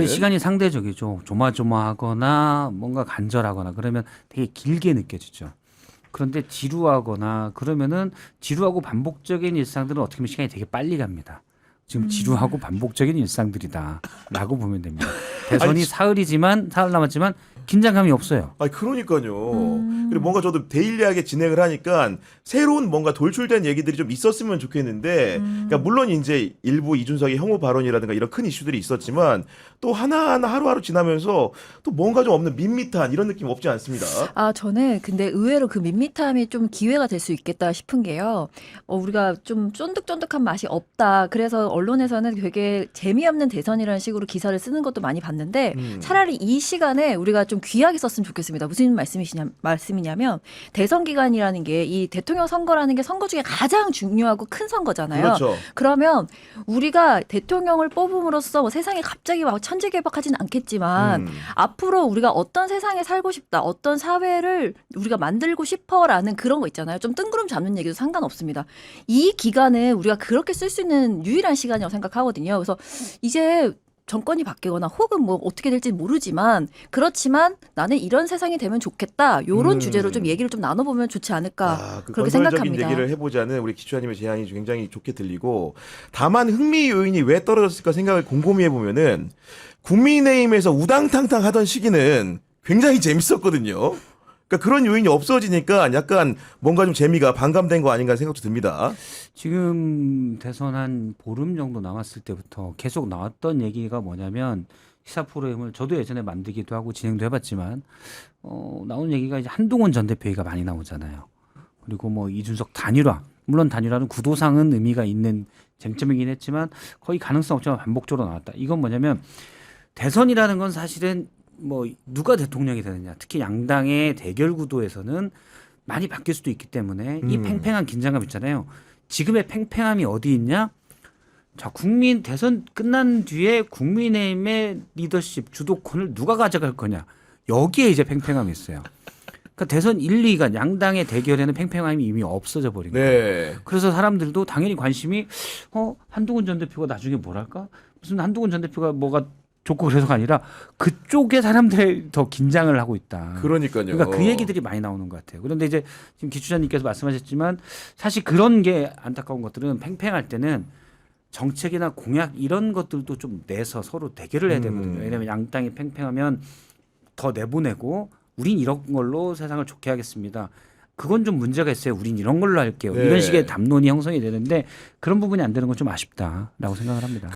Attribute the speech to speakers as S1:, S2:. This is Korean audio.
S1: 시간이 상대적이죠. 조마조마하거나 뭔가 간절하거나 그러면 되게 길게 느껴지죠. 그런데 지루하거나 그러면은 지루하고 반복적인 일상들은 어떻게 보면 시간이 되게 빨리 갑니다. 지금 지루하고 반복적인 일상들이다라고 보면 됩니다. 대선이
S2: 아니,
S1: 사흘 남았지만 긴장감이 없어요.
S2: 아니 그러니까요. 그리고 뭔가 저도 데일리하게 진행을 하니까 새로운 뭔가 돌출된 얘기들이 좀 있었으면 좋겠는데, 그러니까 물론 이제 일부 이준석의 혐오 발언이라든가 이런 큰 이슈들이 있었지만 또 하나하나 하루하루 지나면서 또 뭔가 좀 없는 밋밋한 이런 느낌 없지 않습니다.
S3: 아, 저는 근데 의외로 그 밋밋함이 좀 기회가 될 수 있겠다 싶은 게요. 우리가 좀 쫀득쫀득한 맛이 없다. 그래서 언론에서는 되게 재미없는 대선이라는 식으로 기사를 쓰는 것도 많이 봤는데 차라리 이 시간에 우리가 좀 귀하게 썼으면 좋겠습니다. 무슨 말씀이냐면 대선 기간이라는 게 이 대통령 선거라는 게 선거 중에 가장 중요하고 큰 선거잖아요.
S2: 그렇죠.
S3: 그러면 우리가 대통령을 뽑음으로써 뭐 세상이 갑자기 막 천지개박하지는 않겠지만 앞으로 우리가 어떤 세상에 살고 싶다, 어떤 사회를 우리가 만들고 싶어라는 그런 거 있잖아요. 좀 뜬구름 잡는 얘기도 상관없습니다. 이 기간은 우리가 그렇게 쓸 수 있는 유일한 시간이라고 생각하거든요. 그래서 이제 정권이 바뀌거나 혹은 뭐 어떻게 될지 모르지만 그렇지만 나는 이런 세상이 되면 좋겠다. 이런 주제로 좀 얘기를 좀 나눠보면 좋지 않을까
S2: 그
S3: 그렇게
S2: 건설적인
S3: 생각합니다.
S2: 얘기를 해보자는 우리 기추아님의 제안이 굉장히 좋게 들리고, 다만 흥미 요인이 왜 떨어졌을까 생각을 곰곰이 해보면은 국민의힘에서 우당탕탕 하던 시기는 굉장히 재밌었거든요. 그러니까 그런 요인이 없어지니까 약간 뭔가 좀 재미가 반감된 거 아닌가 생각도 듭니다. 지금
S1: 대선 한 보름 정도 남았을 때부터 계속 나왔던 얘기가 뭐냐면 시사 프로그램을 저도 예전에 만들기도 하고 진행도 해봤지만 나오는 얘기가 이제 한동훈 전 대표가 많이 나오잖아요. 그리고 뭐 이준석 단일화, 물론 단일화는 구도상은 의미가 있는 쟁점이긴 했지만 거의 가능성 없지만 반복적으로 나왔다. 이건 뭐냐면 대선이라는 건 사실은 뭐 누가 대통령이 되느냐, 특히 양당의 대결 구도에서는 많이 바뀔 수도 있기 때문에 이 팽팽한 긴장감 있잖아요. 지금의 팽팽함이 어디 있냐? 자, 국민 대선 끝난 뒤에 국민의힘의 리더십 주도권을 누가 가져갈 거냐? 여기에 이제 팽팽함이 있어요. 그러니까 대선 1, 2가 양당의 대결에는 팽팽함이 이미 없어져 버린 거예요.
S2: 네.
S1: 그래서 사람들도 당연히 관심이 한동훈 전 대표가 나중에 뭘 할까? 무슨 한동훈 전 대표가 뭐가 좋고 그래서가 아니라 그쪽에 사람들이 더 긴장을 하고 있다.
S2: 그러니까요.
S1: 그러니까 그 얘기들이 많이 나오는 것 같아요. 그런데 이제 지금 기추자님께서 말씀하셨지만 사실 그런 게 안타까운 것들은 팽팽할 때는 정책이나 공약 이런 것들도 좀 내서 서로 대결을 해야 되거든요. 왜냐하면 양당이 팽팽하면 더 내보내고 우린 이런 걸로 세상을 좋게 하겠습니다. 그건 좀 문제가 있어요. 우린 이런 걸로 할게요.
S2: 네.
S1: 이런 식의 담론이 형성이 되는데 그런 부분이 안 되는 건 좀 아쉽다라고 생각을 합니다.